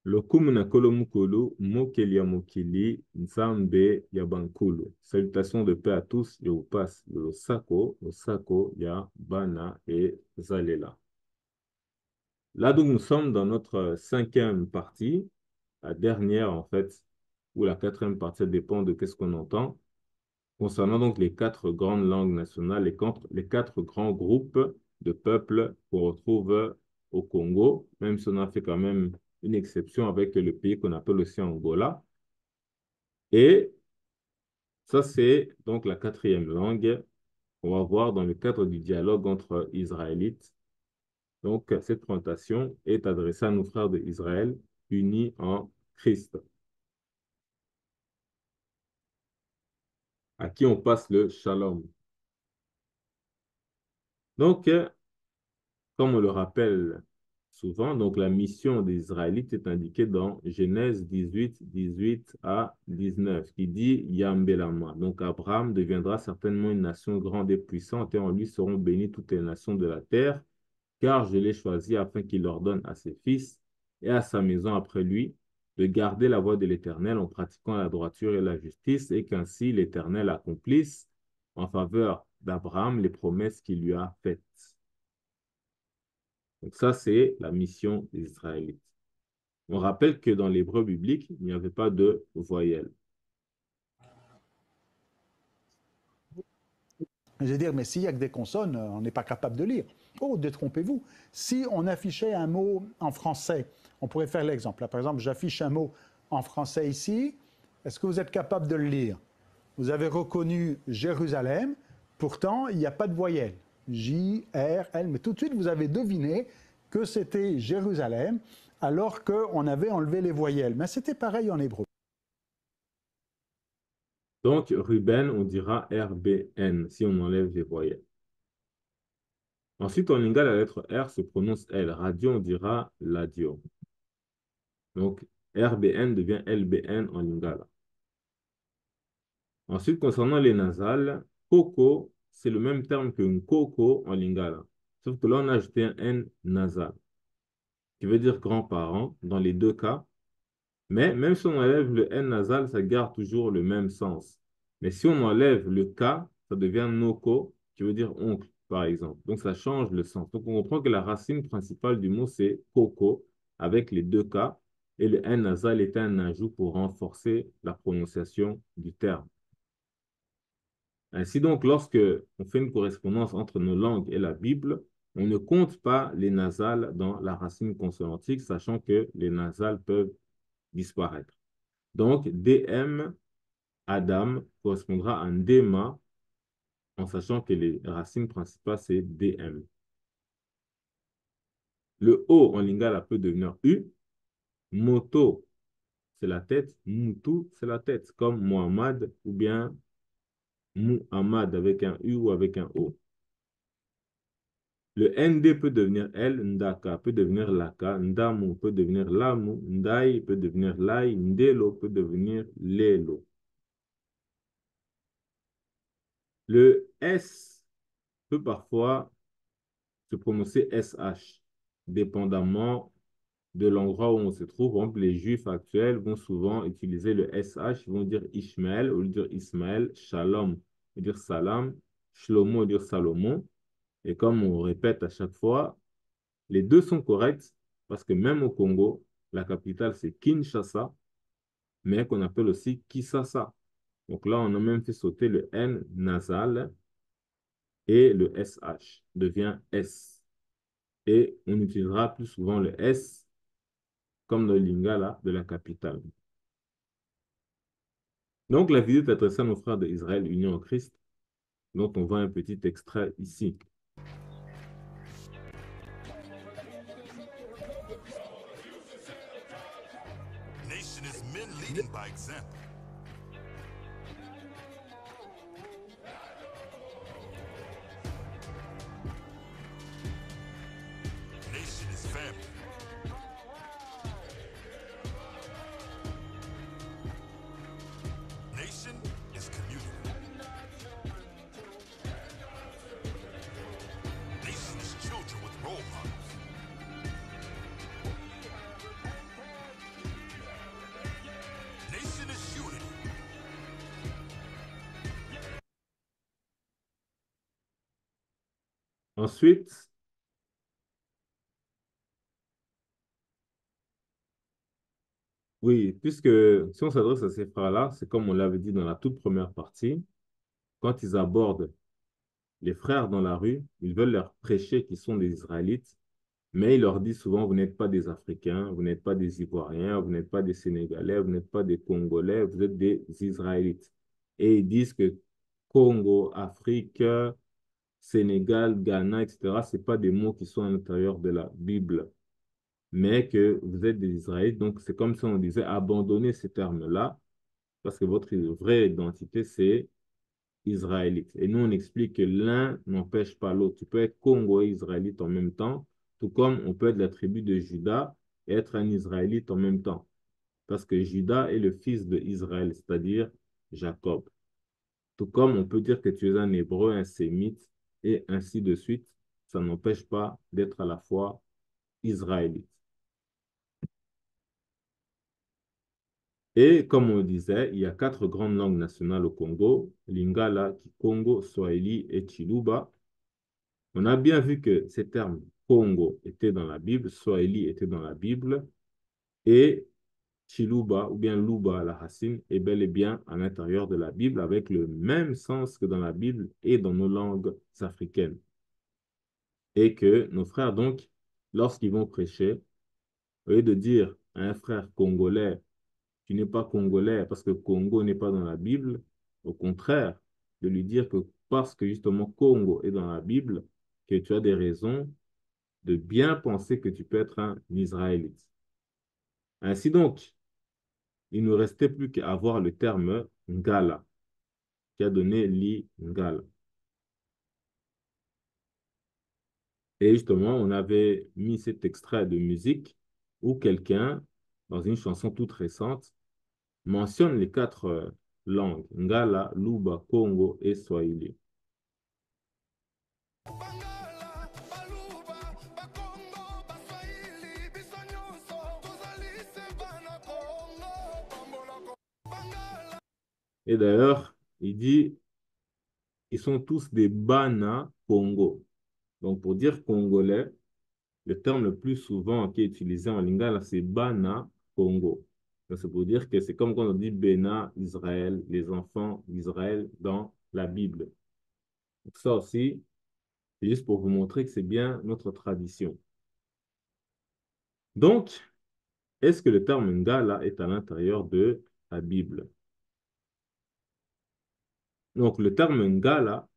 Lokumu na kolo mukulu, mokeli ya mokili, nzambe ya bankulu. Salutations de paix à tous, je vous passe le sako ya bana et zalela. Là donc nous sommes dans notre cinquième partie, la dernière en fait, ou la quatrième partie, ça dépend de qu'est-ce qu'on entend, concernant donc les quatre grandes langues nationales, les quatre grands groupes de peuples qu'on retrouve au Congo, même si on a fait quand même une exception avec le pays qu'on appelle aussi Angola. Et ça, c'est donc la quatrième langue qu'on va voir dans le cadre du dialogue entre Israélites. Donc, cette présentation est adressée à nos frères d'Israël unis en Christ, à qui on passe le shalom. Donc, comme on le rappelle souvent, donc la mission des Israélites est indiquée dans Genèse 18, 18 à 19, qui dit Yambelama. Donc Abraham deviendra certainement une nation grande et puissante, et en lui seront bénies toutes les nations de la terre, car je l'ai choisi afin qu'il ordonne à ses fils et à sa maison après lui de garder la voie de l'Éternel en pratiquant la droiture et la justice, et qu'ainsi l'Éternel accomplisse en faveur d'Abraham les promesses qu'il lui a faites. Donc ça, c'est la mission des Israélites. On rappelle que dans l'hébreu biblique, il n'y avait pas de voyelle. Je veux dire, mais s'il n'y a que des consonnes, on n'est pas capable de lire. Oh, détrompez-vous. Si on affichait un mot en français, on pourrait faire l'exemple. Là, par exemple, j'affiche un mot en français ici. Est-ce que vous êtes capable de le lire? Vous avez reconnu Jérusalem, pourtant, il n'y a pas de voyelle. J, R, L. Mais tout de suite, vous avez deviné que c'était Jérusalem, alors qu'on avait enlevé les voyelles. Mais c'était pareil en hébreu. Donc, Ruben, on dira RBN si on enlève les voyelles. Ensuite, en lingala, la lettre R se prononce L. Radio, on dira ladio. Donc, RBN devient LBN en lingala. Ensuite, concernant les nasales, Coco, c'est le même terme que Nkoko en lingala. Sauf que là, on a ajouté un N nasal, qui veut dire grand-parent dans les deux cas. Mais même si on enlève le N nasal, ça garde toujours le même sens. Mais si on enlève le K, ça devient Noko, qui veut dire oncle, par exemple. Donc ça change le sens. Donc on comprend que la racine principale du mot, c'est Koko, avec les deux K. Et le N nasal est un ajout pour renforcer la prononciation du terme. Ainsi donc, lorsque on fait une correspondance entre nos langues et la Bible, on ne compte pas les nasales dans la racine consonantique, sachant que les nasales peuvent disparaître. Donc, DM, Adam, correspondra à Ndema, en sachant que les racines principales, c'est DM. Le O en lingala peut devenir U. Moto, c'est la tête. Moutou, c'est la tête, comme Mohamed ou bien Muhammad avec un U ou avec un O. Le ND peut devenir L, Ndaka peut devenir Laka, Ndamu peut devenir Lamu, Ndai peut devenir Lai, Ndelo peut devenir Lelo. Le S peut parfois se prononcer SH, dépendamment de l'endroit où on se trouve. Par exemple, les Juifs actuels vont souvent utiliser le SH, ils vont dire Ishmael, au lieu de dire Ismaël, Shalom, au dire Salam, Shlomo, au dire Salomon. Et comme on répète à chaque fois, les deux sont corrects parce que même au Congo, la capitale c'est Kinshasa, mais qu'on appelle aussi Kisasa. Donc là, on a même fait sauter le N nasal et le SH devient S. Et on utilisera plus souvent le S comme dans le lingala de la capitale. Donc la vidéo est adressée à nos frères d'Israël unis en Christ, dont on voit un petit extrait ici. Nation is men leading by example. Nation is family. Nation is community. Nation is children with role models. Ensuite, oui, puisque si on s'adresse à ces frères-là, c'est comme on l'avait dit dans la toute première partie, quand ils abordent les frères dans la rue, ils veulent leur prêcher qu'ils sont des Israélites, mais ils leur disent souvent, vous n'êtes pas des Africains, vous n'êtes pas des Ivoiriens, vous n'êtes pas des Sénégalais, vous n'êtes pas des Congolais, vous êtes des Israélites. Et ils disent que Congo, Afrique, Sénégal, Ghana, etc., ce pas des mots qui sont à l'intérieur de la Bible, mais que vous êtes des Israélites. Donc, c'est comme si on disait abandonnez ces termes-là, parce que votre vraie identité, c'est israélite. Et nous, on explique que l'un n'empêche pas l'autre. Tu peux être Congo et israélite en même temps, tout comme on peut être de la tribu de Juda et être un israélite en même temps. Parce que Juda est le fils d'Israël, c'est-à-dire Jacob. Tout comme on peut dire que tu es un hébreu, un sémite, et ainsi de suite, ça n'empêche pas d'être à la fois israélite. Et comme on le disait, il y a quatre grandes langues nationales au Congo, Lingala, Kikongo, Swahili et Chiluba. On a bien vu que ces termes Congo étaient dans la Bible, Swahili était dans la Bible, et Chiluba ou bien Luba, la racine, est bel et bien à l'intérieur de la Bible avec le même sens que dans la Bible et dans nos langues africaines. Et que nos frères, donc, lorsqu'ils vont prêcher, au lieu de dire à un frère congolais, tu n'es pas congolais parce que Congo n'est pas dans la Bible, au contraire, de lui dire que parce que justement Congo est dans la Bible, que tu as des raisons de bien penser que tu peux être un Israélite. Ainsi donc, il ne restait plus qu'à avoir le terme Ngala, qui a donné Ngala. Et justement, on avait mis cet extrait de musique où quelqu'un, dans une chanson toute récente, mentionne les quatre langues, Ngala, Luba, Congo et Swahili. Et d'ailleurs, il dit, ils sont tous des Bana Congo. Donc, pour dire congolais, le terme le plus souvent qui est utilisé en lingala, c'est Bana Congo. C'est pour dire que c'est comme quand on dit Bénin, Israël, les enfants d'Israël dans la Bible. Donc ça aussi, c'est juste pour vous montrer que c'est bien notre tradition. Donc, est-ce que le terme Ngala est à l'intérieur de la Bible? Donc, le terme Ngala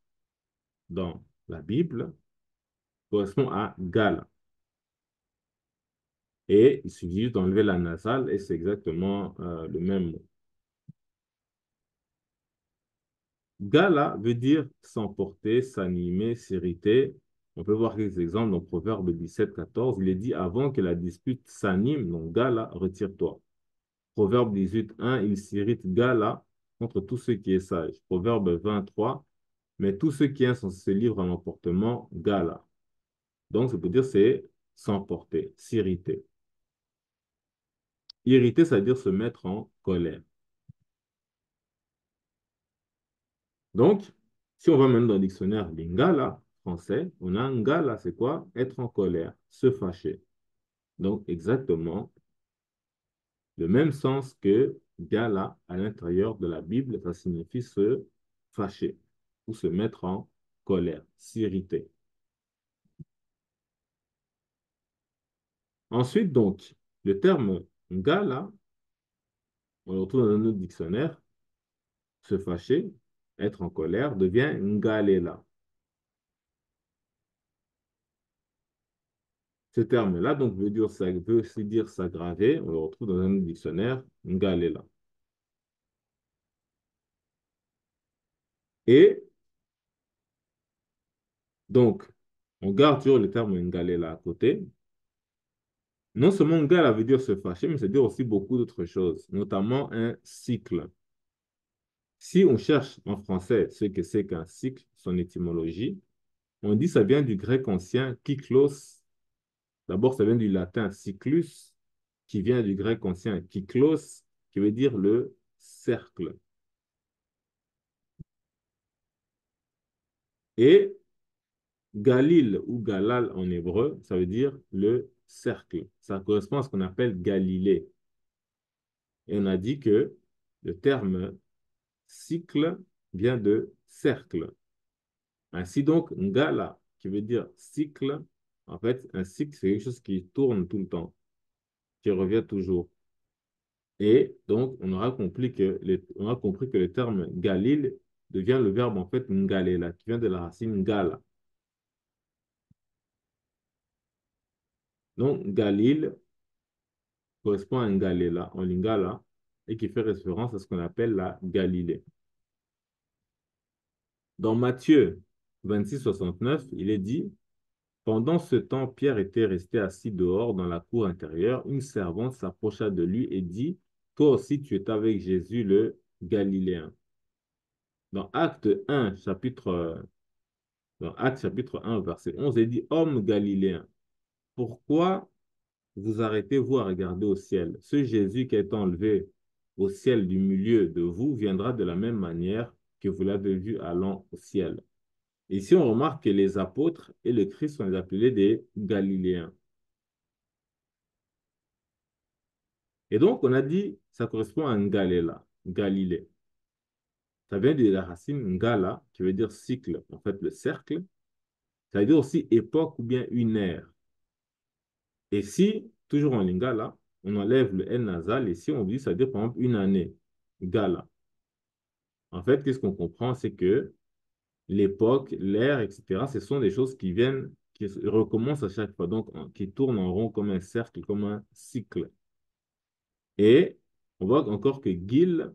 dans la Bible correspond à Gala. Et il suffit juste d'enlever la nasale et c'est exactement le même mot. Gala veut dire s'emporter, s'animer, s'irriter. On peut voir quelques exemples dans Proverbe 17, 14. Il est dit avant que la dispute s'anime, donc Gala, retire-toi. Proverbe 18, 1, il s'irrite Gala contre tout ce qui est sage. Proverbe 23, mais tous ceux qui insensés se livrent à l'emportement, Gala. Donc, ça veut dire c'est s'emporter, s'irriter. Irriter, ça veut dire se mettre en colère. Donc, si on va maintenant dans le dictionnaire Lingala, français, on a Ngala, c'est quoi? Être en colère, se fâcher. Donc, exactement le même sens que Gala à l'intérieur de la Bible, ça signifie se fâcher ou se mettre en colère, s'irriter. Ensuite, donc, le terme Ngala, on le retrouve dans notre dictionnaire, se fâcher, être en colère, devient Ngalela. Ce terme-là, donc, veut aussi dire s'aggraver. On le retrouve dans un dictionnaire, Ngalela. Et donc, on garde toujours le terme Ngalela à côté. Non seulement Ngala veut dire se fâcher, mais ça veut dire aussi beaucoup d'autres choses, notamment un cycle. Si on cherche en français ce que c'est qu'un cycle, son étymologie, on dit que ça vient du grec ancien kyklos. D'abord, ça vient du latin cyclus, qui vient du grec ancien kyklos, qui veut dire le cercle. Et Galil ou Galal en hébreu, ça veut dire le cercle. Ça correspond à ce qu'on appelle Galilée. Et on a dit que le terme cycle vient de cercle. Ainsi donc, Ngala, qui veut dire cycle, en fait, un cycle, c'est quelque chose qui tourne tout le temps, qui revient toujours. Et donc, on a compris que le terme Galil devient le verbe, en fait, Ngalela, qui vient de la racine Ngala. Donc, Galil correspond à Ngalela, en lingala, et qui fait référence à ce qu'on appelle la Galilée. Dans Matthieu 26, 69, il est dit, pendant ce temps, Pierre était resté assis dehors dans la cour intérieure. Une servante s'approcha de lui et dit, toi aussi tu es avec Jésus le Galiléen. Dans dans Acte chapitre 1, verset 11, il dit, homme galiléen, pourquoi vous arrêtez-vous à regarder au ciel? Ce Jésus qui est enlevé au ciel du milieu de vous viendra de la même manière que vous l'avez vu allant au ciel. Ici, on remarque que les apôtres et le Christ sont appelés des Galiléens. Et donc, on a dit, ça correspond à Ngalela, Galilée. Ça vient de la racine Ngala, qui veut dire cycle, en fait, le cercle. Ça veut dire aussi époque ou bien une ère. Et si, toujours en lingala, on enlève le N nasal, et si on dit, ça veut dire par exemple une année, Gala. En fait, qu'est-ce qu'on comprend, c'est que l'époque, l'ère, etc., ce sont des choses qui viennent, qui recommencent à chaque fois, donc qui tournent en rond comme un cercle, comme un cycle. Et on voit encore que Gil,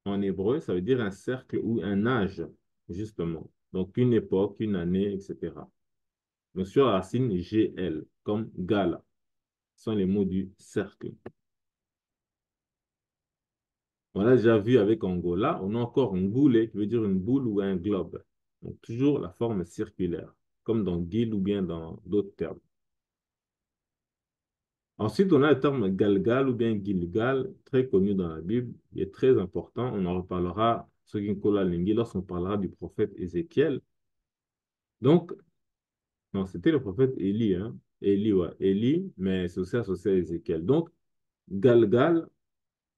en hébreu, ça veut dire un cercle ou un âge, justement. Donc une époque, une année, etc. Donc sur la racine GL, comme Gala, ce sont les mots du cercle. On l'a déjà vu avec Angola. On a encore Ngoulé, qui veut dire une boule ou un globe. Donc, toujours la forme circulaire, comme dans Gil ou bien dans d'autres termes. Ensuite, on a le terme Galgal ou bien Gilgal, très connu dans la Bible. Il est très important. On en reparlera, lorsqu'on parlera du prophète Ézéchiel. Donc, non, c'était le prophète Élie, hein. Élie, ouais. Élie, mais c'est aussi associé à Ézéchiel. Donc, Galgal,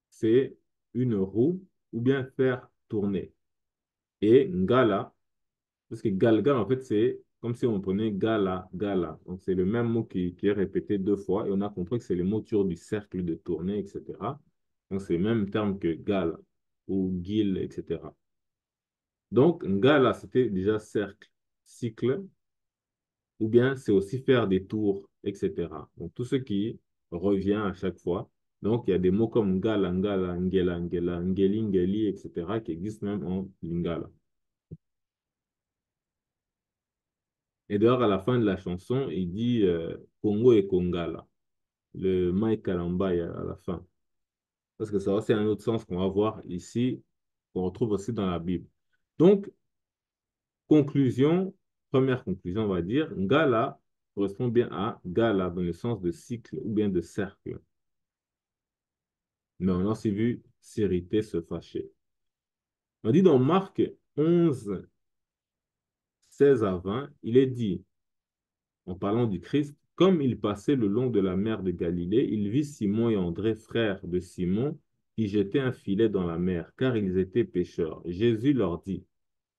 c'est une roue ou bien faire tourner. Et Ngala, parce que Galgal, en fait, c'est comme si on prenait Gala, Gala. Donc, c'est le même mot qui est répété deux fois et on a compris que c'est le mot autour du cercle de tournée, etc. Donc, c'est le même terme que Gala ou Gil, etc. Donc, Ngala, c'était déjà cercle, cycle, ou bien c'est aussi faire des tours, etc. Donc, tout ce qui revient à chaque fois. Donc, il y a des mots comme Ngala, Ngala, Ngela, Ngela, Ngeli, Ngeli, etc. qui existent même en Lingala. Et d'ailleurs, à la fin de la chanson, il dit Congo et Kongala, le Mike Kalambay à la fin. Parce que ça, c'est un autre sens qu'on va voir ici, qu'on retrouve aussi dans la Bible. Donc, conclusion, première conclusion, on va dire, Ngala correspond bien à Gala dans le sens de cycle ou bien de cercle. Mais on a aussi vu s'irriter, se fâcher. On dit dans Marc 11, 16 à 20, il est dit, en parlant du Christ, comme il passait le long de la mer de Galilée, il vit Simon et André, frères de Simon, qui jetaient un filet dans la mer, car ils étaient pêcheurs. Jésus leur dit,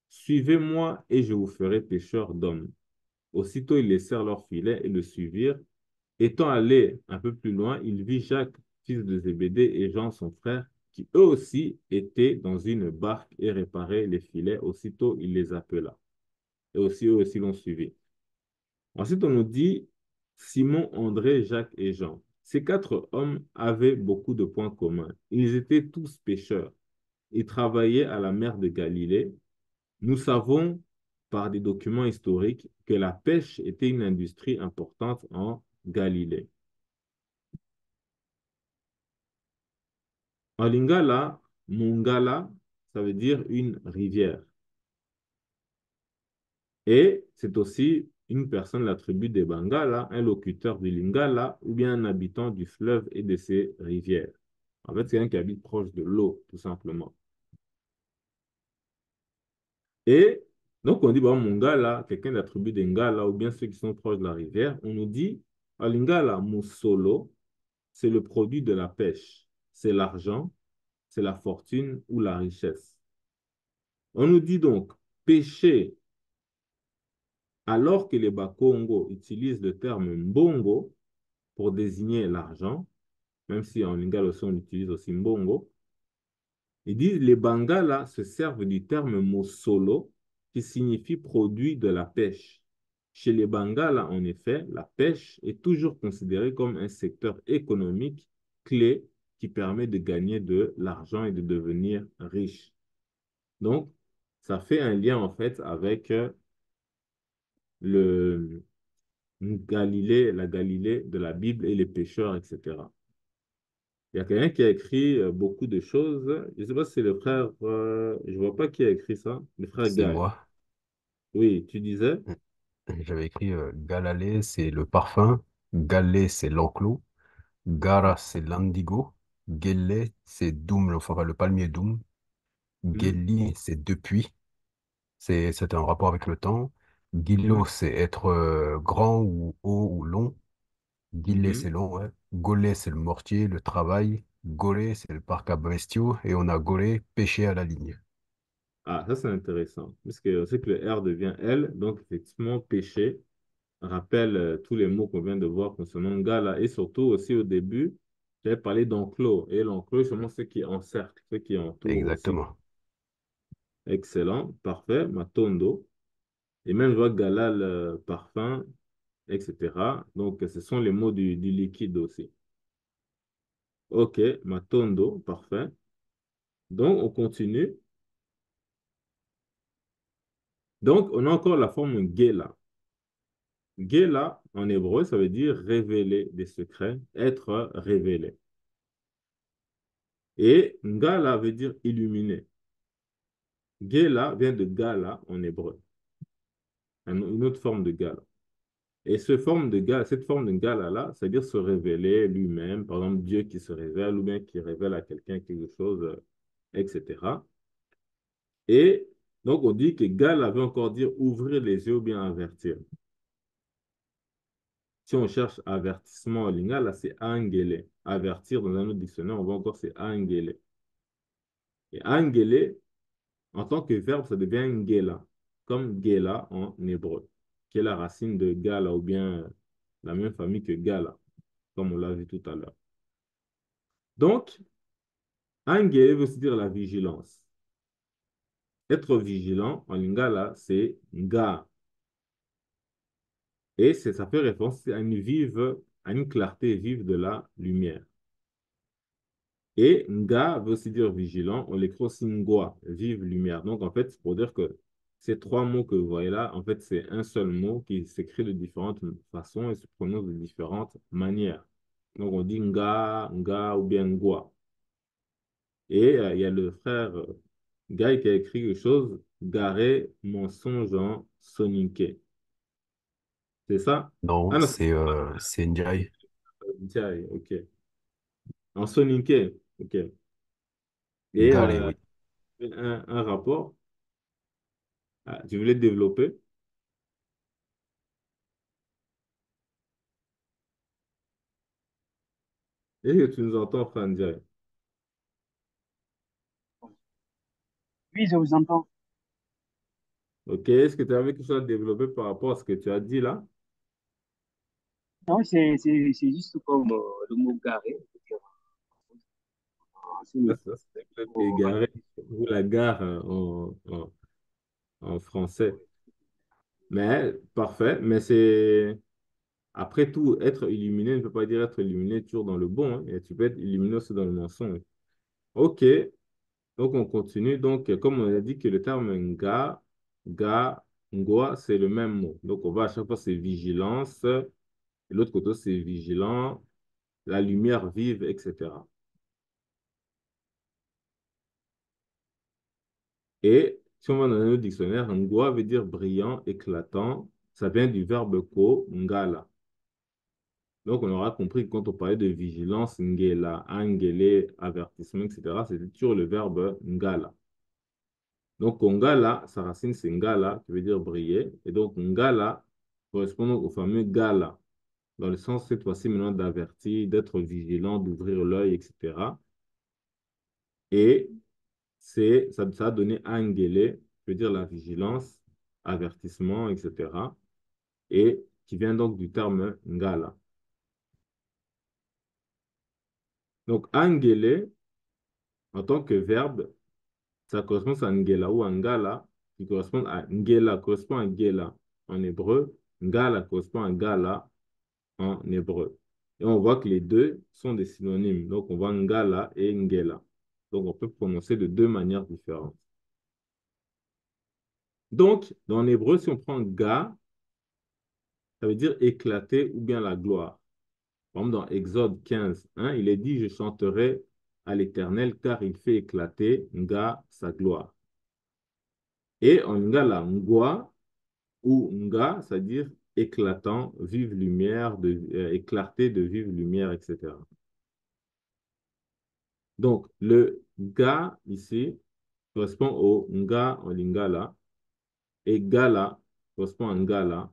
suivez-moi et je vous ferai pêcheurs d'hommes. Aussitôt, ils laissèrent leur filet et le suivirent. Étant allé un peu plus loin, il vit Jacques, fils de Zébédée, et Jean, son frère, qui eux aussi étaient dans une barque et réparaient les filets. Aussitôt, il les appela. Et aussi, eux aussi l'ont suivi. Ensuite, on nous dit Simon, André, Jacques et Jean. Ces quatre hommes avaient beaucoup de points communs. Ils étaient tous pêcheurs. Ils travaillaient à la mer de Galilée. Nous savons par des documents historiques que la pêche était une industrie importante en Galilée. En lingala, Mongala, ça veut dire une rivière. Et c'est aussi une personne de la tribu des Bangala, un locuteur du Lingala ou bien un habitant du fleuve et de ses rivières. En fait, c'est un qui habite proche de l'eau, tout simplement. Et Donc, on dit, bon, mon gars là, quelqu'un de la tribu des Ngala, ou bien ceux qui sont proches de la rivière, on nous dit, à Lingala, Musolo, c'est le produit de la pêche. C'est l'argent, c'est la fortune ou la richesse. On nous dit donc, pêcher, alors que les Bakongo utilisent le terme mbongo pour désigner l'argent, même si en Lingala aussi on utilise aussi mbongo, ils disent les Bangala se servent du terme mosolo qui signifie produit de la pêche. Chez les Bangala, en effet, la pêche est toujours considérée comme un secteur économique clé qui permet de gagner de l'argent et de devenir riche. Donc, ça fait un lien en fait avec le Galilée, la Galilée de la Bible et les pêcheurs, etc. Il y a quelqu'un qui a écrit beaucoup de choses. Je ne sais pas si c'est le frère, je ne vois pas qui a écrit ça, le frère C'est Guy. moi. Oui, tu disais? J'avais écrit Galalé, c'est le parfum. Galé, c'est l'enclos. Gara, c'est l'indigo. Guélé, c'est Doum, enfin le palmier Doum. Mhm, Guéli, c'est depuis. C'est un rapport avec le temps. mhm, Guilo, c'est être grand ou haut ou long. Guillet, mhm. c'est long, ouais. Golé, c'est le mortier, le travail. Golé, c'est le parc à bestiaux. Et on a golé, pêcher à la ligne. Ah, ça c'est intéressant, parce que on sait que le R devient L, donc effectivement, péché rappelle tous les mots qu'on vient de voir concernant Gala, et surtout aussi au début, j'avais parlé d'enclos, et l'enclos, c'est ce qui encercle, ce qui entoure aussi. Exactement. Excellent, parfait, Matondo, et même je vois Gala, le parfum, etc. Donc, ce sont les mots du liquide aussi. Ok, Matondo, parfait. Donc, on continue. Donc, on a encore la forme Gela. Gela, en hébreu, ça veut dire révéler des secrets, être révélé. Et Ngala veut dire illuminer. Gela vient de Gala en hébreu, une autre forme de Gala. Et cette forme de Gala-là, c'est-à-dire se révéler lui-même, par exemple Dieu qui se révèle ou bien qui révèle à quelqu'un quelque chose, etc. Et donc, on dit que Gala veut encore dire ouvrir les yeux ou bien avertir. Si on cherche avertissement en lingala, c'est angele. Avertir dans un autre dictionnaire, on voit encore c'est angele. Et angele, en tant que verbe, ça devient ngela, comme gela en hébreu, qui est la racine de gala ou bien la même famille que gala, comme on l'a vu tout à l'heure. Donc, angele veut aussi dire la vigilance. Être vigilant en lingala, c'est nga. Et ça fait référence à une clarté vive de la lumière. Et nga veut aussi dire vigilant, on l'écrit aussi ngwa, vive lumière. Donc en fait, c'est pour dire que ces trois mots que vous voyez là, en fait, c'est un seul mot qui s'écrit de différentes façons et se prononce de différentes manières. Donc on dit nga ou bien ngwa. Et il y a le frère Guy qui a écrit quelque chose, garé mensonge en soninké. C'est ça? Non, Ah non, c'est Ndiaye. c'est ok. En soninké, ok. Et Galé, oui. un rapport, ah, tu voulais développer? Est-ce que tu nous entends, Frandia? Oui, je vous entends. Ok, est-ce que tu avais quelque chose à développer par rapport à ce que tu as dit là? Non, c'est juste comme le mot garé. C'est-à-dire, c'est Ça, une- c'est peut-être égaré, ou la gare en français. Mais parfait, mais c'est après tout, être illuminé ne peut pas dire être illuminé toujours dans le bon, hein, et tu peux être illuminé aussi dans le mensonge. Ok, donc on continue. Donc, comme on a dit que le terme ga, ngwa, c'est le même mot. Donc, on va à chaque fois, c'est vigilance, et l'autre côté, c'est vigilant, la lumière vive, etc. Et si on va dans un autre dictionnaire, ngwa veut dire brillant, éclatant. Ça vient du verbe ko, ngala. Donc, on aura compris que quand on parlait de vigilance, ngela, angele, avertissement, etc., c'est toujours le verbe ngala. Donc, Ngala, sa racine, c'est Ngala, qui veut dire briller. Et donc, Ngala correspond donc au fameux Gala, dans le sens, cette fois-ci, maintenant, d'avertir, d'être vigilant, d'ouvrir l'œil, etc. Et ça a donné Angele, qui veut dire la vigilance, avertissement, etc. Et qui vient donc du terme Ngala. Donc, Angele, en tant que verbe, ça correspond à Ngela ou Ngala, qui correspond à Ngela, correspond à Ngela en hébreu. Ngala correspond à Gala en hébreu. Et on voit que les deux sont des synonymes. Donc, on voit Ngala et Ngela. Donc, on peut prononcer de deux manières différentes. Donc, dans l'hébreu, si on prend Ga, ça veut dire éclater ou bien la gloire. Par exemple, dans Exode 15, 1, il est dit, je chanterai à l'Éternel car il fait éclater Nga sa gloire. Et en Ngala, Ngwa ou Nga, c'est-à-dire éclatant, vive lumière, clarté de vive lumière, etc. Donc, le Ga ici correspond au Nga en Lingala et Gala correspond à Ngala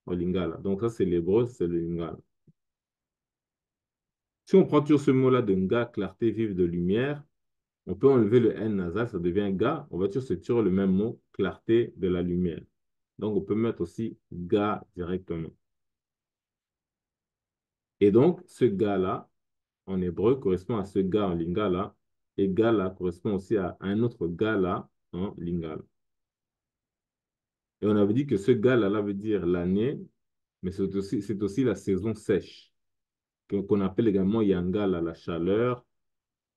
en Lingala. Donc, ça, c'est l'hébreu, c'est le Lingala. Si on prend toujours ce mot-là de Nga, clarté vive de lumière, on peut enlever le N nasal, ça devient Ga. On va toujours se tirer le même mot, clarté de la lumière. Donc, on peut mettre aussi Ga directement. Et donc, ce Ga-là, en hébreu, correspond à ce Ga en Lingala. Et Gala correspond aussi à un autre Gala en Lingala. Et on avait dit que ce Gala-là veut dire l'année, mais c'est aussi la saison sèche, qu'on appelle également Yangala, la chaleur,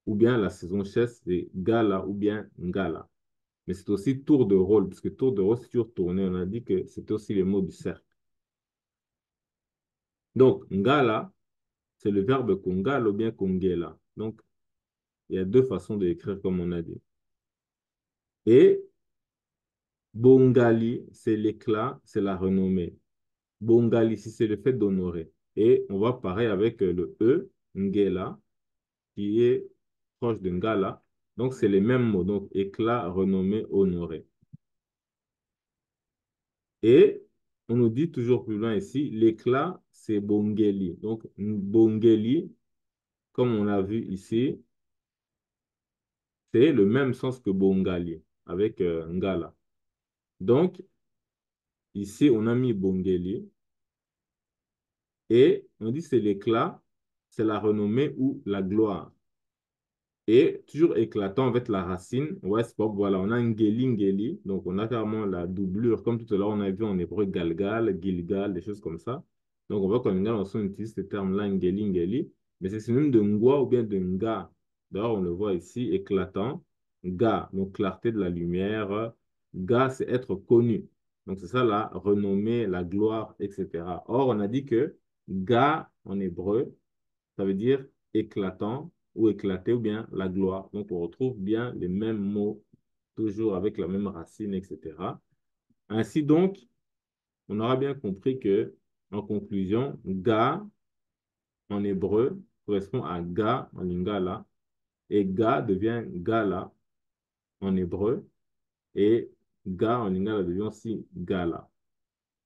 ou bien la saison sèche, c'est Gala ou bien Ngala. Mais c'est aussi tour de rôle, parce que tour de rôle, c'est toujours tourné. On a dit que c'était aussi les mots du cercle. Donc, Ngala, c'est le verbe Kongala ou bien Kongela. Donc, il y a deux façons d'écrire comme on a dit. Et Bongali, c'est l'éclat, c'est la renommée. Bongali, si c'est le fait d'honorer. Et on va pareil avec le E, Ngela, qui est proche de Ngala. Donc, c'est les mêmes mots. Donc, éclat, renommée, honoré. Et on nous dit toujours plus loin ici, l'éclat, c'est Bongeli. Donc, Bongeli, comme on l'a vu ici, c'est le même sens que Bongali, avec Ngala. Donc, ici, on a mis Bongeli. Et on dit c'est l'éclat, c'est la renommée ou la gloire. Et toujours éclatant avec la racine, Westpop, voilà, on a Ngeli, Ngeli, donc on a carrément la doublure, comme tout à l'heure on a vu en hébreu Galgal, Gilgal, des choses comme ça. Donc on voit qu'en Lingala, on utilise ce terme-là, Ngeli, Ngeli, mais c'est synonyme de Ngwa ou bien de Nga. D'ailleurs, on le voit ici, éclatant, Ga, donc clarté de la lumière, Ga, c'est être connu. Donc c'est ça la renommée, la gloire, etc. Or, on a dit que Ga, en hébreu, ça veut dire éclatant ou éclater ou bien la gloire. Donc, on retrouve bien les mêmes mots, toujours avec la même racine, etc. Ainsi donc, on aura bien compris que, en conclusion, Ga en hébreu correspond à Ga en lingala et Ga devient Gala en hébreu et Ga en lingala devient aussi Gala.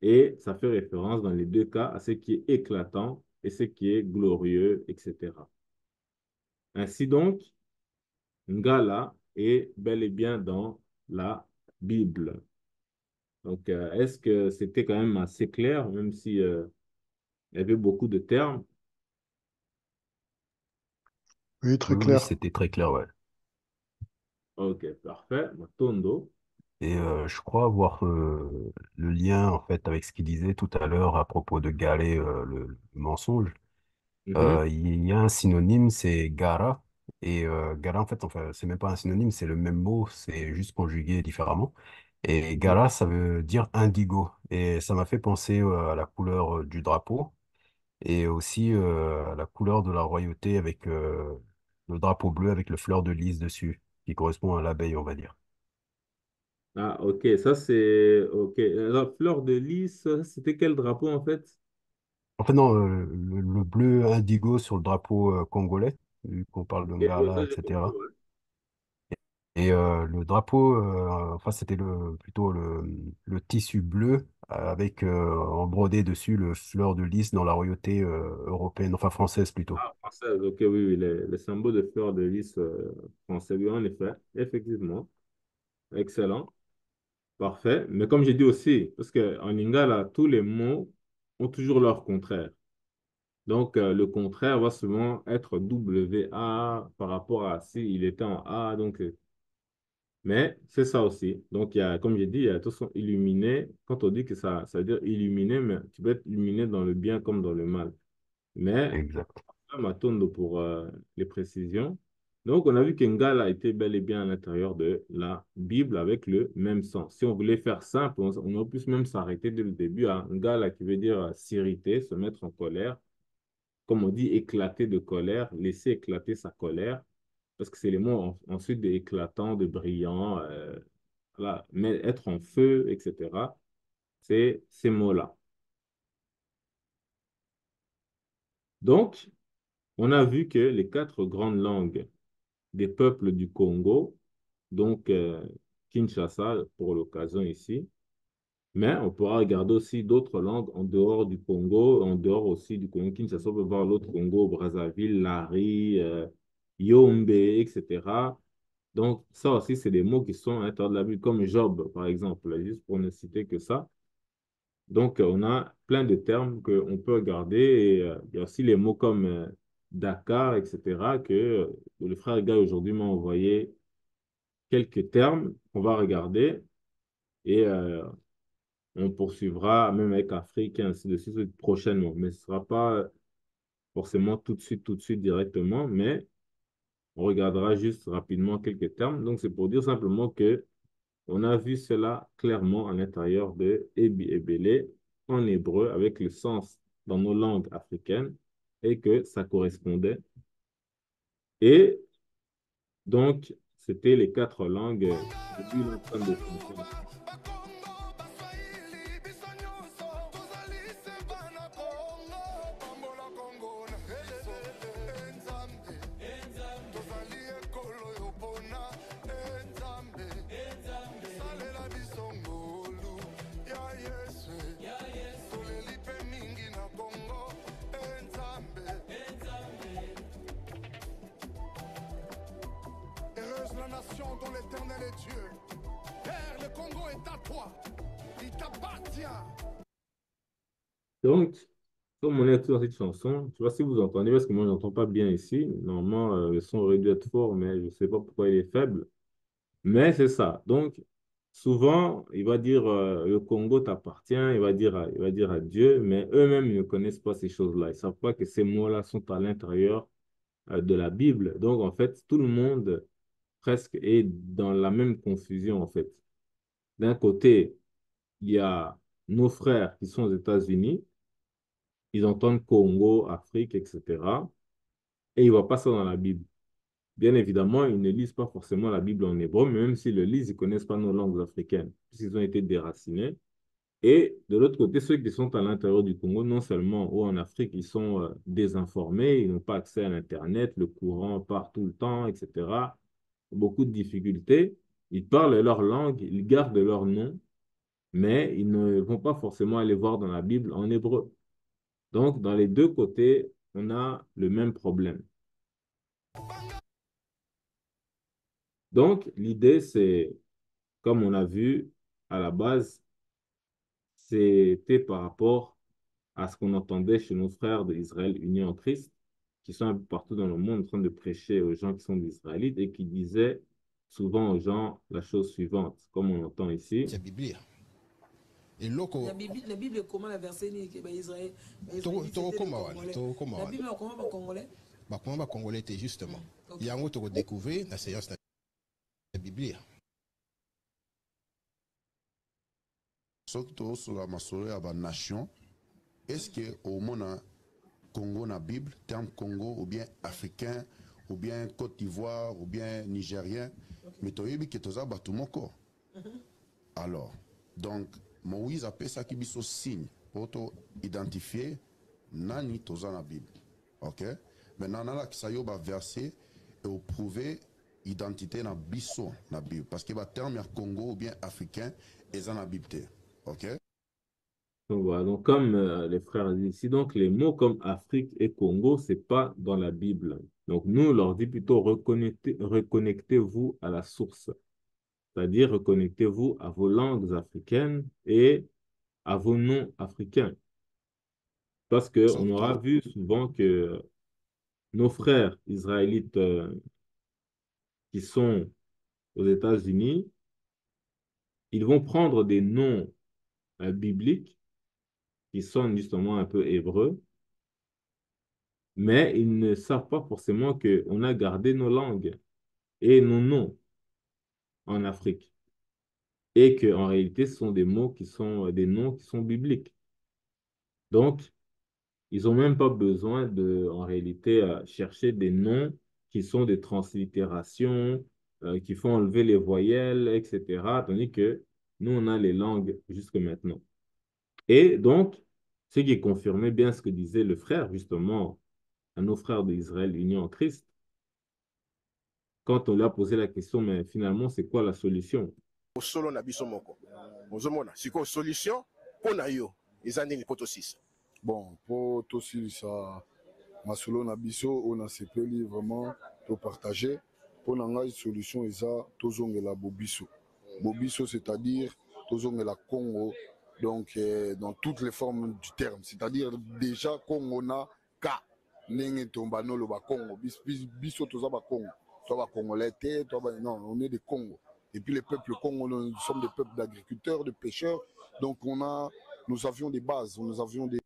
Et ça fait référence dans les deux cas à ce qui est éclatant et ce qui est glorieux, etc. Ainsi donc, Ngala est bel et bien dans la Bible. Donc, est-ce que c'était quand même assez clair, même si il y avait beaucoup de termes? Oui, Oui, très oui, clair. c'était très clair, ouais. Ok, parfait. Matondo. Et je crois avoir le lien, en fait, avec ce qu'il disait tout à l'heure à propos de galer le mensonge. Mhm. Il y a un synonyme, c'est gara. Et gara, en fait, enfin, c'est même pas un synonyme, c'est le même mot, c'est juste conjugué différemment. Et Mhm. gara, ça veut dire indigo. Et ça m'a fait penser à la couleur du drapeau et aussi à la couleur de la royauté avec le drapeau bleu avec le fleur de lys dessus, qui correspond à l'abeille, on va dire. Ah, ok, ça c'est... Ok. La fleur de lys, c'était quel drapeau en fait? En fait, non, le bleu indigo sur le drapeau congolais, vu qu'on parle de Ok, ouais, ça Ngala, j'ai compris, etc. ouais. Et le drapeau, enfin c'était plutôt le tissu bleu avec en brodé dessus le fleur de lys dans la royauté européenne, enfin française plutôt. Ah, française, ok, oui, oui, les symboles de fleur de lys français, oui, en effet, effectivement. Excellent, parfait. Mais comme j'ai dit aussi, parce qu'en lingala, tous les mots ont toujours leur contraire. Donc, le contraire va souvent être WA par rapport à si il était en A. Donc, mais c'est ça aussi. Donc, il y a, comme j'ai dit, il y a tout son illuminé. Quand on dit que ça veut dire illuminé, mais tu peux être illuminé dans le bien comme dans le mal. Mais Exact. Matondo pour les précisions. Donc, on a vu qu'Engala était bel et bien à l'intérieur de la Bible avec le même sens. Si on voulait faire simple, on aurait pu même s'arrêter dès le début à Ngala qui veut dire s'irriter, se mettre en colère. Comme on dit, éclater de colère, laisser éclater sa colère, parce que c'est les mots ensuite de éclatant, de brillant, voilà, mais être en feu, etc. C'est ces mots-là. Donc, on a vu que les quatre grandes langues des peuples du Congo, donc Kinshasa pour l'occasion ici, mais on pourra regarder aussi d'autres langues en dehors du Congo, en dehors aussi du Congo Kinshasa, on peut voir l'autre Congo, Brazzaville, Lari, Yombe, etc. Donc ça aussi, c'est des mots qui sont à l'intérieur de la Bible, comme Job, par exemple, juste pour ne citer que ça. Donc on a plein de termes qu'on peut regarder, et il y a aussi les mots comme Dakar, etc., que le frère Guy aujourd'hui m'a envoyé quelques termes qu'on va regarder et on poursuivra même avec Afrique et ainsi de suite prochainement. Mais ce ne sera pas forcément tout de suite directement, mais on regardera juste rapidement quelques termes. Donc c'est pour dire simplement que on a vu cela clairement à l'intérieur de Ebi Ebele en hébreu avec le sens dans nos langues africaines et que ça correspondait. Et donc, c'était les quatre langues que lui est en train de chanter. Heureuse la nation dont l'Éternel est Dieu. Père, le Congo est à toi. Il t'appartient. Donc, comme on est sur cette chanson, je ne sais pas si vous entendez, parce que moi, je n'entends pas bien ici. Normalement, le son aurait dû être fort, mais je ne sais pas pourquoi il est faible. Mais c'est ça. Donc, souvent, il va dire le Congo t'appartient, il va dire à Dieu, mais eux-mêmes, ils ne connaissent pas ces choses-là. Ils ne savent pas que ces mots-là sont à l'intérieur de la Bible. Donc, en fait, tout le monde presque est dans la même confusion, en fait. D'un côté, il y a nos frères qui sont aux États-Unis, ils entendent Congo, Afrique, etc. Et ils ne voient pas ça dans la Bible. Bien évidemment, ils ne lisent pas forcément la Bible en hébreu, mais même s'ils le lisent, ils ne connaissent pas nos langues africaines, puisqu'ils ont été déracinés. Et de l'autre côté, ceux qui sont à l'intérieur du Congo, non seulement ou en Afrique, ils sont désinformés, ils n'ont pas accès à l'Internet, le courant part tout le temps, etc. Beaucoup de difficultés. Ils parlent leur langue, ils gardent leur nom, mais ils ne vont pas forcément aller voir dans la Bible en hébreu. Donc, dans les deux côtés, on a le même problème. Donc, l'idée, c'est, comme on a vu à la base, c'était par rapport à ce qu'on entendait chez nos frères d'Israël unis en Christ, qui sont un peu partout dans le monde en train de prêcher aux gens qui sont des Israélites et qui disaient souvent aux gens la chose suivante, comme on entend ici. C'est Biblia. Et loko. La Bible est comment la verset ni que Israël. La Bible est comment congolais. Comment congolais était justement. Il y a un autre découvert la séance de la Biblia. Surtout sur la masole à la nation, est-ce que au monde Congo na Bible, terme Congo ou bien africain ou bien Côte d'Ivoire ou bien nigérien, mais tu as vu que tu as battu mon corps. Alors, donc Moïse appelle ça qui est signe pour identifier nani tu as na Bible. OK? Maintenant là ça y est verset et prouver identité na biso na Bible. Parce que le terme Congo ou bien africain est en Bible. Ok? Donc voilà, donc comme les frères disent ici, donc les mots comme Afrique et Congo, c'est pas dans la Bible. Donc nous, on leur dit plutôt reconnectez-vous à la source, c'est-à-dire reconnectez-vous à vos langues africaines et à vos noms africains. Parce qu'on aura vu souvent que nos frères israélites qui sont aux États-Unis, ils vont prendre des noms bibliques qui sonnent justement un peu hébreux, mais ils ne savent pas forcément qu'on a gardé nos langues et nos noms en Afrique. Et qu'en réalité, ce sont des mots qui sont des noms qui sont bibliques. Donc, ils n'ont même pas besoin de, en réalité, chercher des noms qui sont des translittérations, qui font enlever les voyelles, etc. Tandis que nous, on a les langues jusque maintenant. Et donc, ce qui confirmait bien ce que disait le frère, justement, à nos frères d'Israël unis en Christ, quand on lui a posé la question, mais finalement, c'est quoi la solution? Solo na biso moko. Ozomona, siko solution pona yo. Ezandi ni poto 6. Bon, pour tosilisa masolo na biso on a sepeli vraiment to partager pour nanga solution eza tozongela bobiso. Bobiso c'est-à-dire tozongela Congo donc dans toutes les formes du terme, c'est-à-dire déjà Congo na ka nenge tombano lo ba Congo biso toza ba Congo. Toi ba congolais toi ba non, on est des Congo. Et puis les peuples Congo, nous sommes des peuples d'agriculteurs, de pêcheurs. Donc nous avions des bases, nous avions des...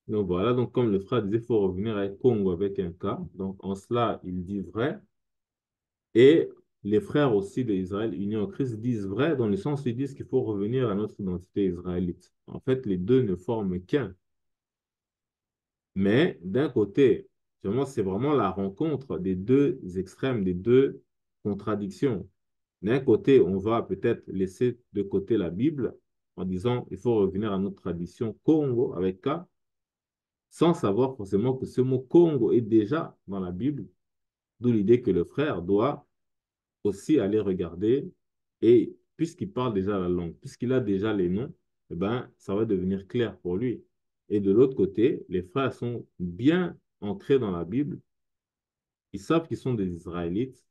Donc voilà, donc comme le frère disait, il faut revenir avec Congo avec un K. Donc en cela, il dit vrai. Et les frères aussi d'Israël unis en Christ disent vrai dans le sens où ils disent qu'il faut revenir à notre identité israélite. En fait, les deux ne forment qu'un. Mais d'un côté, c'est vraiment la rencontre des deux extrêmes, des deux contradictions. D'un côté, on va peut-être laisser de côté la Bible en disant il faut revenir à notre tradition Congo avec K, sans savoir forcément que ce mot Congo est déjà dans la Bible, d'où l'idée que le frère doit aussi aller regarder et puisqu'il parle déjà la langue, puisqu'il a déjà les noms, eh ben, ça va devenir clair pour lui. Et de l'autre côté, les frères sont bien ancrés dans la Bible. Ils savent qu'ils sont des Israélites,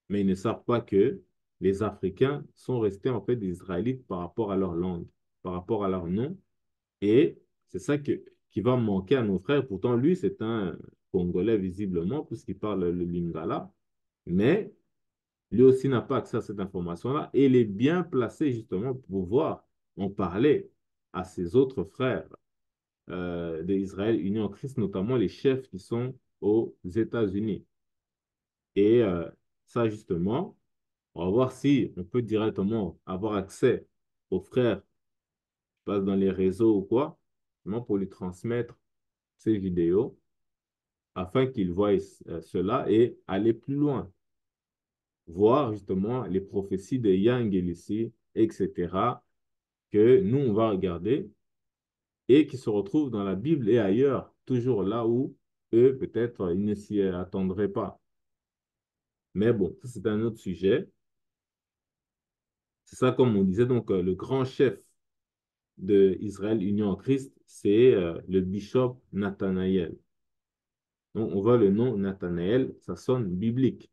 mais ils ne savent pas que les Africains sont restés en fait des Israélites par rapport à leur langue, par rapport à leur nom. Et c'est ça qui va manquer à nos frères. Pourtant, lui, c'est un Congolais visiblement, puisqu'il parle le Lingala, mais lui aussi n'a pas accès à cette information-là et il est bien placé justement pour pouvoir en parler à ses autres frères d'Israël unis en Christ, notamment les chefs qui sont aux États-Unis. Et ça, justement, on va voir si on peut directement avoir accès aux frères qui passent dans les réseaux ou quoi, vraiment pour lui transmettre ces vidéos afin qu'ils voient cela et aller plus loin. Voir justement les prophéties de Yang ici, etc., que nous, on va regarder et qui se retrouvent dans la Bible et ailleurs, toujours là où eux, peut-être, ils ne s'y attendraient pas. Mais bon, ça, c'est un autre sujet. C'est ça, comme on disait, donc le grand chef d'Israël Union en Christ, c'est le bishop Nathanaël. Donc, on voit le nom Nathanaël, ça sonne biblique.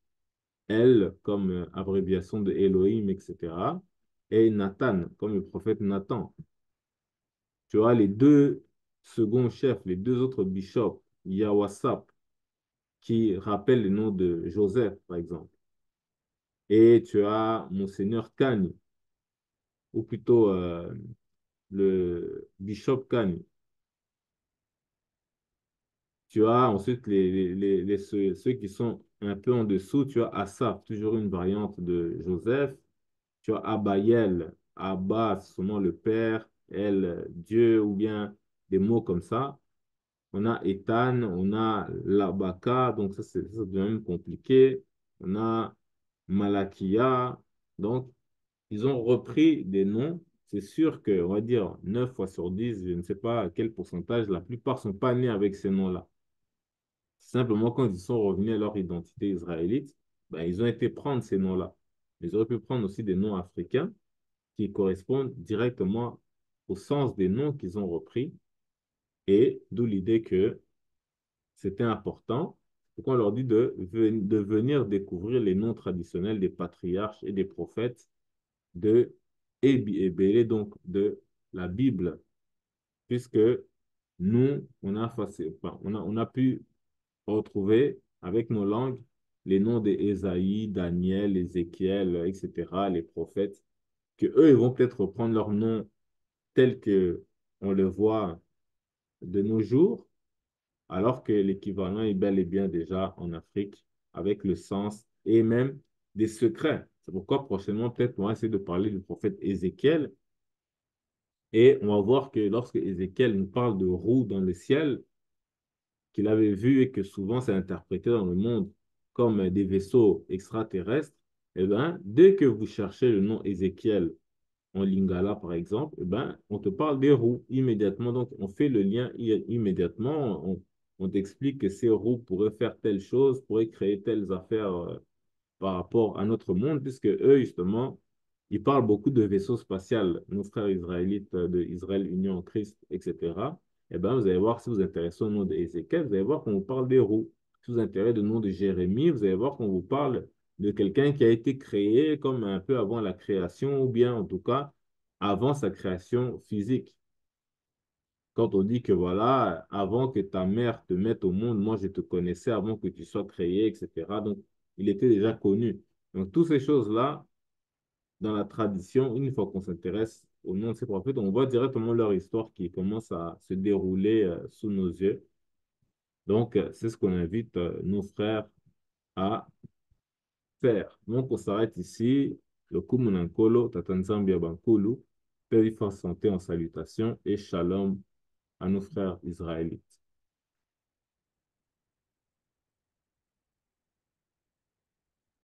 Elle comme abréviation de Elohim, etc. Et Nathan comme le prophète Nathan. Tu vois, les deux seconds chefs, les deux autres bishops, Yawasap, qui rappellent le nom de Joseph, par exemple. Et tu as Monseigneur Kani, ou plutôt le bishop Kani. Tu as ensuite ceux qui sont un peu en dessous. Tu as Asaph, toujours une variante de Joseph. Tu as Abayel, Abba, c'est seulement le Père, El, Dieu, ou bien des mots comme ça. On a Ethan, on a Labaka, donc ça devient même compliqué. On a Malakia. Donc, ils ont repris des noms. C'est sûr que, on va dire, 9 fois sur 10, je ne sais pas quel pourcentage, la plupart ne sont pas nés avec ces noms-là. Simplement, quand ils sont revenus à leur identité israélite, ben, ils ont été prendre ces noms-là. Ils auraient pu prendre aussi des noms africains qui correspondent directement au sens des noms qu'ils ont repris, et d'où l'idée que c'était important. Donc on leur dit de venir découvrir les noms traditionnels des patriarches et des prophètes de Ebélé, donc de la Bible, puisque nous, on a pu retrouver avec nos langues les noms d'Ésaïe, Daniel, Ézéchiel, etc., les prophètes, que eux, ils vont peut-être reprendre leurs noms tels que on le voit de nos jours, alors que l'équivalent est bel et bien déjà en Afrique, avec le sens et même des secrets. C'est pourquoi prochainement, peut-être, on va essayer de parler du prophète Ézéchiel, et on va voir que lorsque Ézéchiel nous parle de roues dans le ciel, qu'il avait vu et que souvent c'est interprété dans le monde comme des vaisseaux extraterrestres, eh bien, dès que vous cherchez le nom Ézéchiel en Lingala, par exemple, eh ben, on te parle des roues immédiatement. Donc, on fait le lien immédiatement. On t'explique que ces roues pourraient faire telle chose, pourraient créer telles affaires par rapport à notre monde, puisque eux, justement, ils parlent beaucoup de vaisseaux spatials, nos frères israélites de Israël Union en Christ, etc. Eh bien, vous allez voir, si vous vous intéressez au nom d'Ézéchiel, vous allez voir qu'on vous parle des roues. Si vous vous intéressez au nom de Jérémie, vous allez voir qu'on vous parle de quelqu'un qui a été créé comme un peu avant la création, ou bien en tout cas avant sa création physique. Quand on dit que voilà, avant que ta mère te mette au monde, moi je te connaissais avant que tu sois créé, etc. Donc, il était déjà connu. Donc, toutes ces choses-là, dans la tradition, une fois qu'on s'intéresse au nom de ces prophètes, on voit directement leur histoire qui commence à se dérouler sous nos yeux. Donc, c'est ce qu'on invite nos frères à faire. Donc, on s'arrête ici. Le Kumunankolo, Tatanzambia Bankulu, Père Santé en salutation et shalom à nos frères israélites.